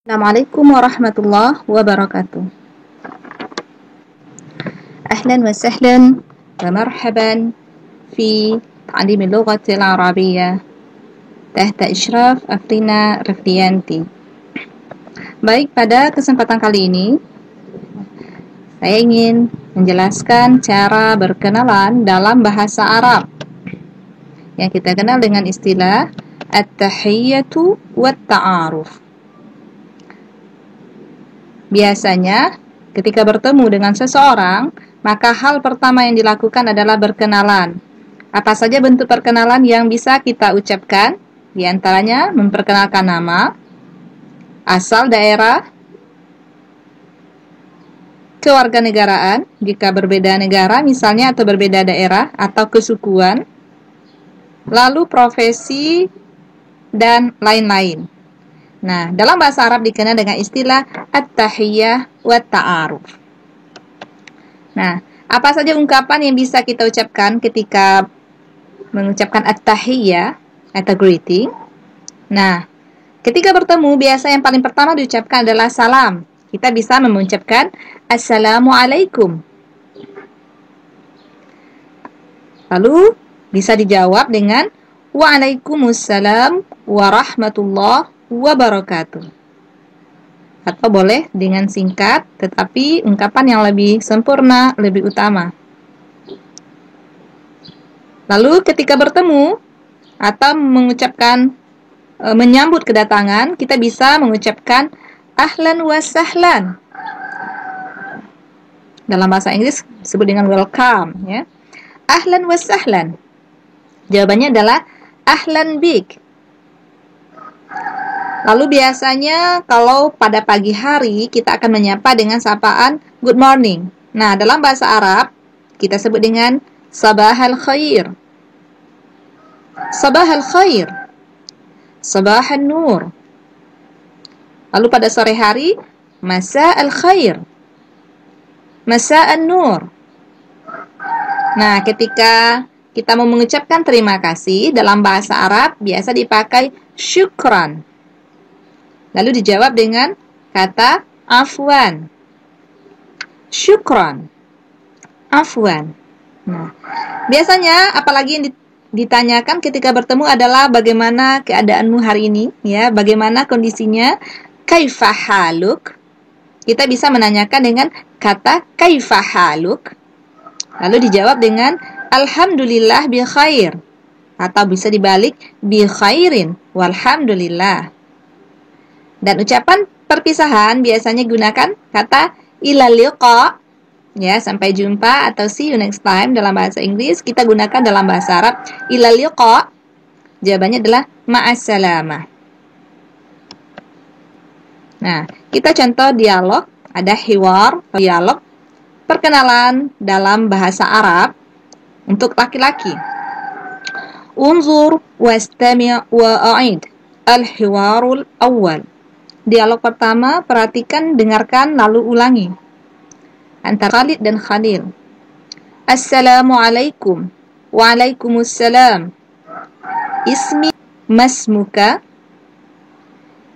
Assalamualaikum warahmatullahi wabarakatuh. أهلا وسهلا ومرحبا في تعليم اللغة العربية تحت إشراف Afrina Rifdianti. Baik, pada kesempatan kali ini saya ingin menjelaskan cara berkenalan dalam bahasa Arab yang kita kenal dengan istilah at-tahiyyatu wat-ta'aruf. Biasanya, ketika bertemu dengan seseorang, maka hal pertama yang dilakukan adalah berkenalan. Apa saja bentuk perkenalan yang bisa kita ucapkan? Di antaranya, memperkenalkan nama, asal daerah, kewarganegaraan, jika berbeda negara misalnya atau berbeda daerah, atau kesukuan, lalu profesi, dan lain-lain. Nah, dalam bahasa Arab dikenal dengan istilah at-tahiyyah wa ta'aruf. Nah, apa saja ungkapan yang bisa kita ucapkan ketika mengucapkan at-tahiyyah atau greeting? Nah, ketika bertemu, biasa yang paling pertama diucapkan adalah salam. Kita bisa mengucapkan Assalamualaikum. Lalu, bisa dijawab dengan Waalaikumsalam warahmatullahi wabarakatuh. Atau boleh dengan singkat, tetapi ungkapan yang lebih sempurna, lebih utama. Lalu ketika bertemu atau mengucapkan menyambut kedatangan, kita bisa mengucapkan ahlan wa sahlan. Dalam bahasa Inggris disebut dengan welcome, ya. Ahlan wa sahlan. Jawabannya adalah ahlan bik. Lalu biasanya kalau pada pagi hari kita akan menyapa dengan sapaan good morning. Nah, dalam bahasa Arab kita sebut dengan sabah al-khair. Sabah al-khair. Sabah an-nur. Lalu pada sore hari masa al-khair. Masa an-nur. Nah, ketika kita mau mengucapkan terima kasih dalam bahasa Arab biasa dipakai syukran. Lalu dijawab dengan kata afwan. Syukran. Afwan. Nah, biasanya apalagi yang ditanyakan ketika bertemu adalah bagaimana keadaanmu hari ini, ya, bagaimana kondisinya? Kaifa haluk? Kita bisa menanyakan dengan kata kaifa haluk. Lalu dijawab dengan alhamdulillah bi khair. Atau bisa dibalik bi khairin walhamdulillah. Dan ucapan perpisahan biasanya gunakan kata ila liqa, ya, sampai jumpa atau see you next time dalam bahasa Inggris. Kita gunakan dalam bahasa Arab ila liqa. Jawabannya adalah ma'assalamah. Nah, kita contoh dialog, ada hiwar, dialog perkenalan dalam bahasa Arab untuk laki-laki. Unzur wastami' wa'id al-hiwarul awal. Dialog pertama, perhatikan, dengarkan, lalu ulangi. Antara Khalid dan Khalil. Assalamualaikum. Waalaikumsalam. Ismi masmuka.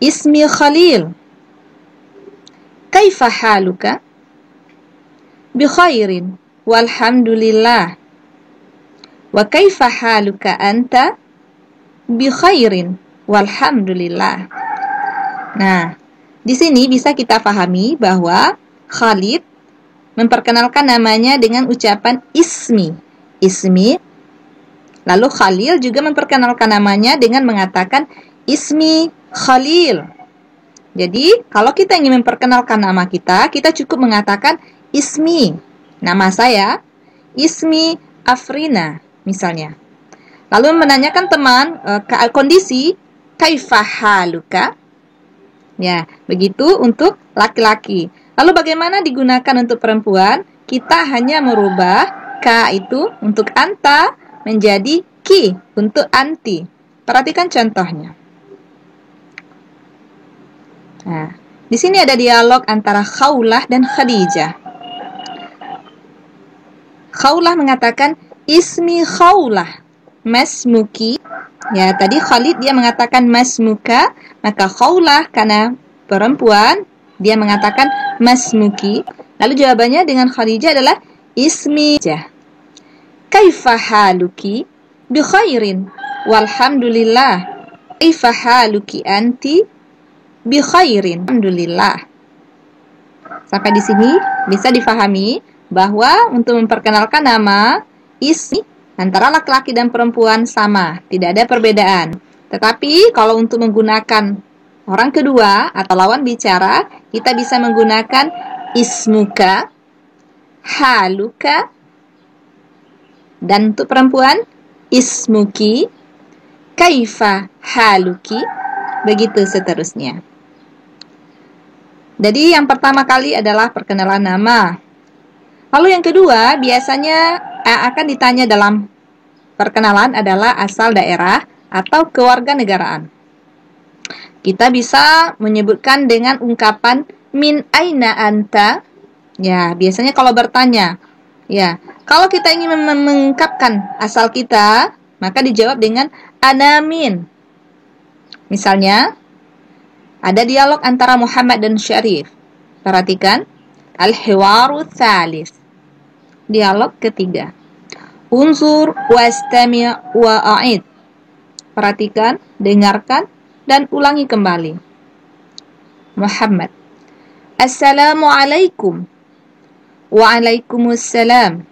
Ismi Khalil. Kaifa haluka? Bi khairin. Walhamdulillah. Wa kaifa haluka anta? Bi khairin. Walhamdulillah. Nah, di sini bisa kita pahami bahwa Khalid memperkenalkan namanya dengan ucapan ismi. Ismi. Lalu Khalil juga memperkenalkan namanya dengan mengatakan ismi Khalil. Jadi, kalau kita ingin memperkenalkan nama kita, kita cukup mengatakan ismi. Nama saya, ismi Afrina, misalnya. Lalu menanyakan teman kondisi, kaifa haluka? Ya, begitu untuk laki-laki. Lalu bagaimana digunakan untuk perempuan? Kita hanya merubah ka itu untuk anta menjadi ki untuk anti. Perhatikan contohnya. Nah, di sini ada dialog antara Khawlah dan Khadijah. Khawlah mengatakan ismi Khawlah, masmuki. Ya, tadi Khalid dia mengatakan masmuka, maka Khawlah karena perempuan, dia mengatakan masmuki. Lalu jawabannya dengan Khadijah adalah ismi. Kaifa haluki? Bi khairin. Walhamdulillah. Kaifa haluki anti? Bi khairin. Alhamdulillah. Sampai di sini bisa difahami bahwa untuk memperkenalkan nama, ismi antara laki-laki dan perempuan sama, tidak ada perbedaan. Tetapi kalau untuk menggunakan orang kedua atau lawan bicara, kita bisa menggunakan ismuka, haluka, dan untuk perempuan ismuki, kaifa haluki, begitu seterusnya. Jadi yang pertama kali adalah perkenalan nama. Lalu yang kedua biasanya akan ditanya dalam perkenalan adalah asal daerah atau kewarganegaraan. Kita bisa menyebutkan dengan ungkapan min aina anta. Ya, biasanya kalau bertanya, ya, kalau kita ingin mengungkapkan asal kita, maka dijawab dengan ana min. Misalnya, ada dialog antara Muhammad dan Syarif. Perhatikan, al-hiwaru tsalits. Dialog ketiga. Unzur wastami' wa'id. Perhatikan, dengarkan, dan ulangi kembali. Muhammad. Assalamualaikum. Waalaikumsalam.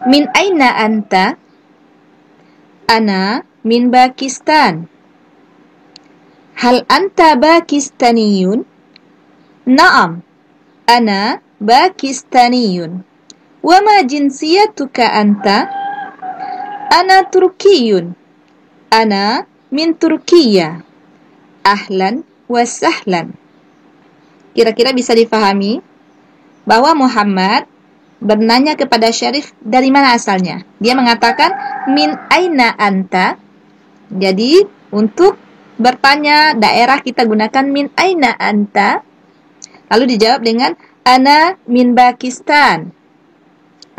Min aina anta? Ana min Pakistan. Hal anta Pakistaniyun? Naam. Ana Pakistaniyun. Wama jinsiyatuka anta? Ana Turkiyun. Ana min Turkiya. Ahlan wa sahlan. Kira-kira bisa difahami bahwa Muhammad bertanya kepada Syarif dari mana asalnya. Dia mengatakan min aina anta. Jadi untuk bertanya daerah kita gunakan min aina anta. Lalu dijawab dengan ana min Pakistan.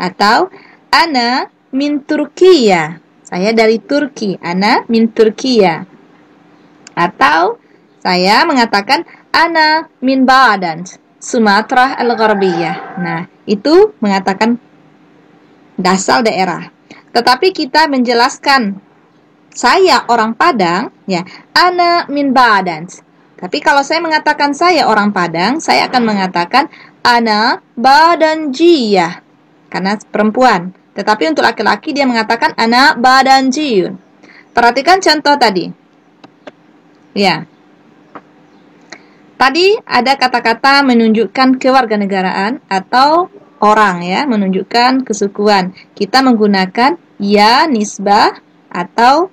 Atau ana min Turkiya. Saya dari Turki, ana min Turkiya. Atau saya mengatakan ana min Badan, Sumatera Al-Gharbiyah. Nah, itu mengatakan asal daerah. Tetapi kita menjelaskan saya orang Padang, ya, ana min Badan. Tapi kalau saya mengatakan saya orang Padang, saya akan mengatakan ana Badanjiyah karena perempuan. Tetapi untuk laki-laki dia mengatakan ana Badanjiyun. Perhatikan contoh tadi. Ya. Tadi ada kata-kata menunjukkan kewarganegaraan atau orang, ya, menunjukkan kesukuan. Kita menggunakan ya nisbah atau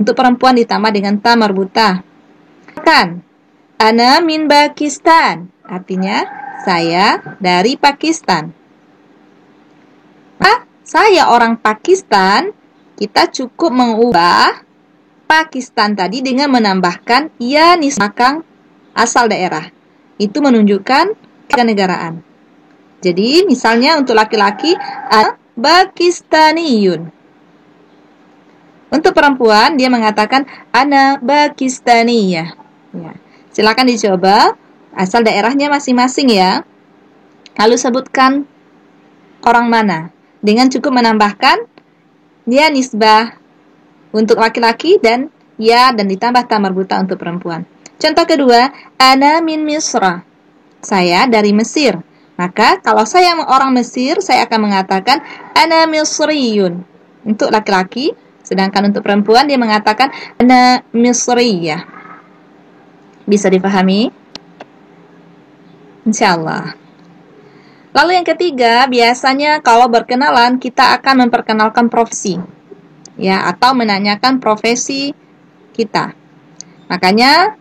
untuk perempuan ditambah dengan ta marbutah. Kan, ana min Pakistan, artinya saya dari Pakistan. Saya orang Pakistan, kita cukup mengubah Pakistan tadi dengan menambahkan ya nisbah asal daerah. Itu menunjukkan kenegaraan. Jadi misalnya untuk laki-laki ana Pakistaniyun. Untuk perempuan dia mengatakan ana Pakistaniyah. Ya. Silakan dicoba asal daerahnya masing-masing ya. Lalu sebutkan orang mana dengan cukup menambahkan ya nisbah untuk laki-laki dan ya dan ditambah ta marbutah untuk perempuan. Contoh kedua, ana min Misra. Saya dari Mesir. Maka kalau saya orang Mesir, saya akan mengatakan ana Misriyun untuk laki-laki, sedangkan untuk perempuan dia mengatakan ana Misriyah. Bisa dipahami? Insyaallah. Lalu yang ketiga, biasanya kalau berkenalan kita akan memperkenalkan profesi. Ya, atau menanyakan profesi kita. Makanya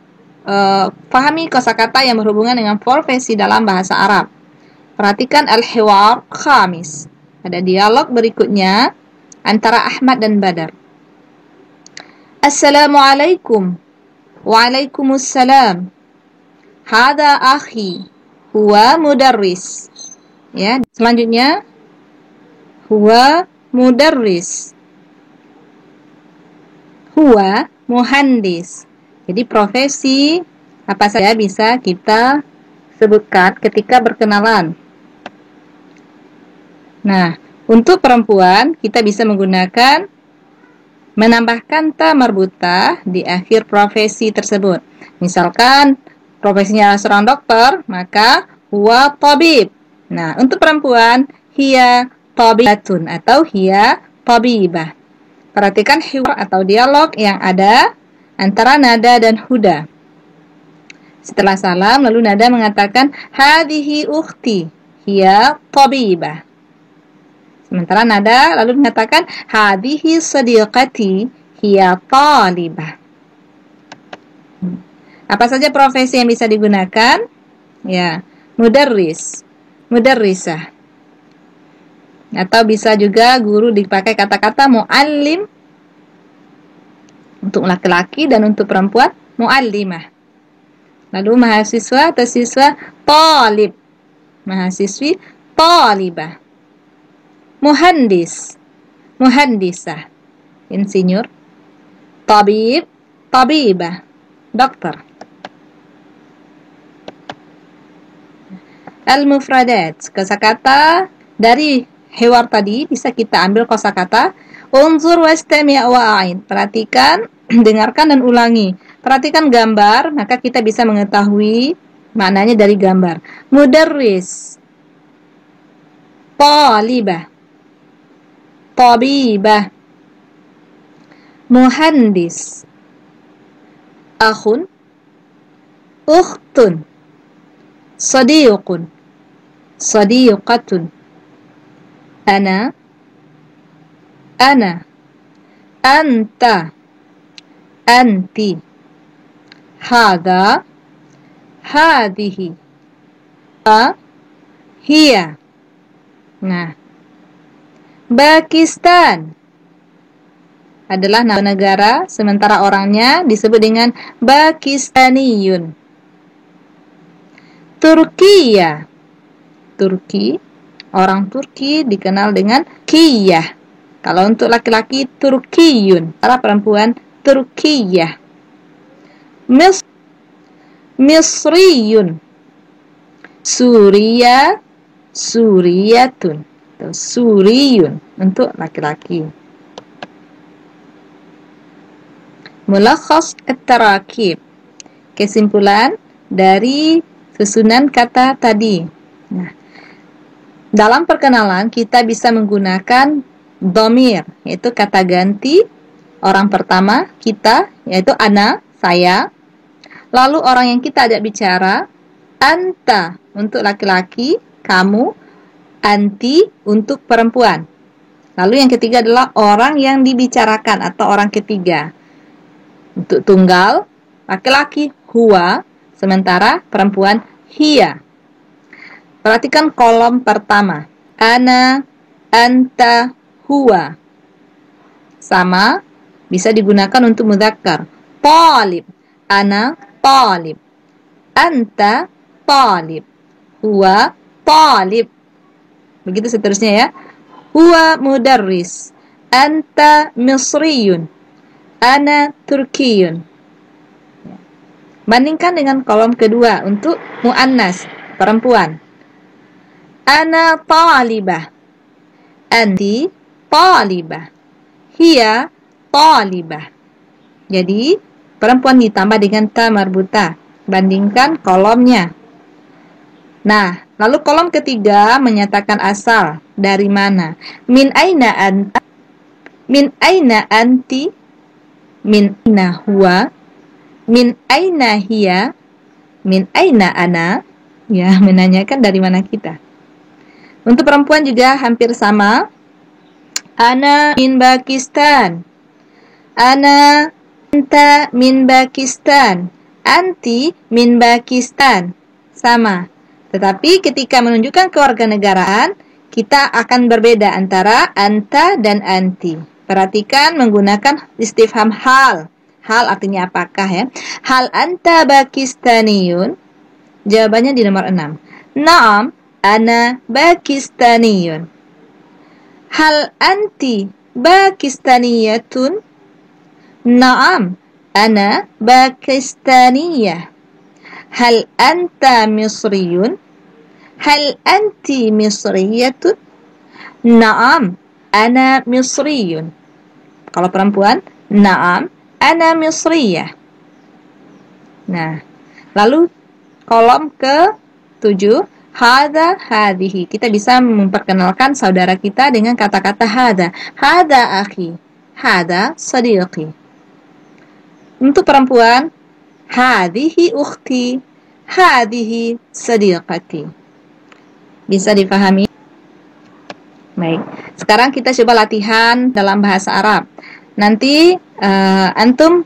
pahami kosakata yang berhubungan dengan profesi dalam bahasa Arab. Perhatikan al-hiwar khamis. Ada dialog berikutnya antara Ahmad dan Badar. Assalamualaikum. Waalaikumsalam. Hada akhi. Huwa mudarris. Ya, selanjutnya huwa mudarris. Huwa muhandis. Jadi profesi Apa saja bisa kita sebutkan ketika berkenalan. Nah, untuk perempuan kita bisa menggunakan menambahkan ta marbutah di akhir profesi tersebut. Misalkan profesinya seorang dokter, maka huwa tabib. Nah, untuk perempuan hiya tabibatun atau hiya tabibah. Perhatikan hiwar atau dialog yang ada antara nada dan huda. Setelah salam, lalu nada mengatakan hadhihi ukhti hiya tabibah. Sementara nada lalu mengatakan hadhihi sadiqati hiya talibah. Apa saja profesi yang bisa digunakan? Ya, mudarris, mudarrisah. Atau bisa juga guru dipakai kata-kata muallim untuk laki-laki dan untuk perempuan muallimah. Lalu mahasiswa atau siswa talib, mahasiswi talibah. Muhandis, muhandisah, insinyur. Tabib, tabibah, dokter. Al-mufradat, kosakata dari hiwar tadi bisa kita ambil kosakata unzur wastami' wa'ain. Perhatikan, dengarkan dan ulangi. Perhatikan gambar, maka kita bisa mengetahui maknanya dari gambar. Mudarris, talibah, tabibah, muhandis, akhun, ukhtun, sadiqun, sadiqatun, ana, anta, anti, hadha, hadhihi, hiya. Nah, Pakistan adalah nama negara, sementara orangnya disebut dengan Pakistaniyun. Turkiya, Turki, orang Turki dikenal dengan Kiyah. Kalau untuk laki-laki Turkiyun, para perempuan Turkiyah. Misriyun, Suriya, Suriyatun, atau Suriyun untuk laki-laki. Mulakhas at-tarakib, kesimpulan dari susunan kata tadi. Nah, dalam perkenalan kita bisa menggunakan dhamir, yaitu kata ganti orang pertama kita, yaitu ana, saya. Lalu orang yang kita ajak bicara, anta untuk laki-laki, kamu, anti untuk perempuan. Lalu yang ketiga adalah orang yang dibicarakan atau orang ketiga. Untuk tunggal, laki-laki huwa, sementara perempuan hiya. Perhatikan kolom pertama. Ana, anta, huwa. Sama, bisa digunakan untuk mudzakkar. Talib, ana, talib. Anta, talib. Huwa, talib. Begitu seterusnya ya. Huwa mudarris. Anta misriyun. Ana turkiyun. Bandingkan dengan kolom kedua untuk muannas, perempuan. Ana talibah. Anti talibah. Hiya talibah. Jadi perempuan ditambah dengan ta marbutah. Bandingkan kolomnya. Nah, lalu kolom ketiga menyatakan asal. Dari mana? Min aina anta? Min aina anti? Min aina huwa? Min aina hiya? Min aina ana? Ya, menanyakan dari mana kita. Untuk perempuan juga hampir sama. Ana min Pakistan. Ana anta min Pakistan. Anti min Pakistan. Sama. Tetapi ketika menunjukkan kewarganegaraan, kita akan berbeda antara anta dan anti. Perhatikan menggunakan istifham hal. Hal artinya apakah ya? Hal anta Pakistaniyun? Jawabannya di nomor 6. Naam, ana Pakistaniyun. Hal anti Pakistaniyatun? Naam, ana Pakistaniyah. Hal anta misriyun? Hal anti misriyatun? Naam, ana misriyun. Kalau perempuan, naam, ana misriyah. Nah, lalu kolom ke-7, hadha, hadhihi. Kita bisa memperkenalkan saudara kita dengan kata-kata hadha. Hadha akhi, hadha sadiqi. Untuk perempuan, hadhihi ukhti, hadhihi sadiqati. Bisa dipahami? Baik. Sekarang kita coba latihan dalam bahasa Arab. Nanti antum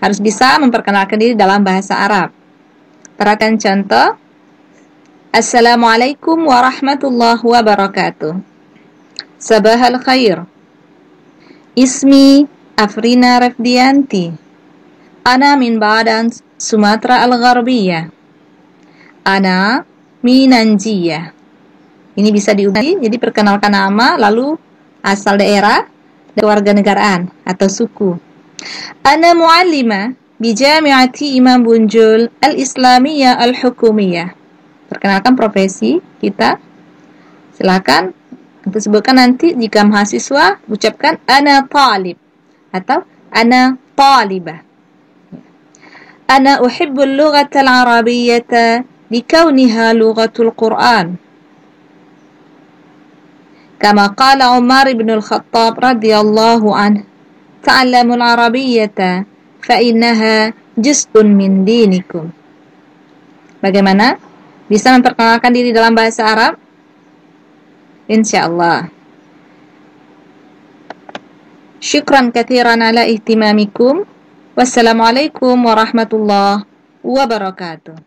harus bisa memperkenalkan diri dalam bahasa Arab. Perhatikan contoh. Assalamualaikum warahmatullahi wabarakatuh. Sabahal khair. Ismi Afrina Rafdianti. Ana min Badan Sumatera Al-Gharbiyah. Ana Minanjiyah. Ini bisa diulangi, jadi perkenalkan nama, lalu asal daerah, dan kewarganegaraan atau suku. Ana muallima bi Jami'ati Imam Bunjul Al-Islamiyah Al-Hukumiyah. Perkenalkan profesi kita. Silakan untuk sebutkan nanti jika mahasiswa, ucapkan ana talib atau ana talibah. Ana uhibbul lughatal arabiyyata likauniha lughatul Qur'an. Kama qala Umar ibn al-Khattab radhiyallahu anhu, ta'allamul arabiyyata fa innaha juz'un min dinikum. Bagaimana? Bisa memperkenalkan diri dalam bahasa Arab? Insyaallah. Syukran katsiran ala ihtimamikum. Wassalamualaikum warahmatullahi wabarakatuh.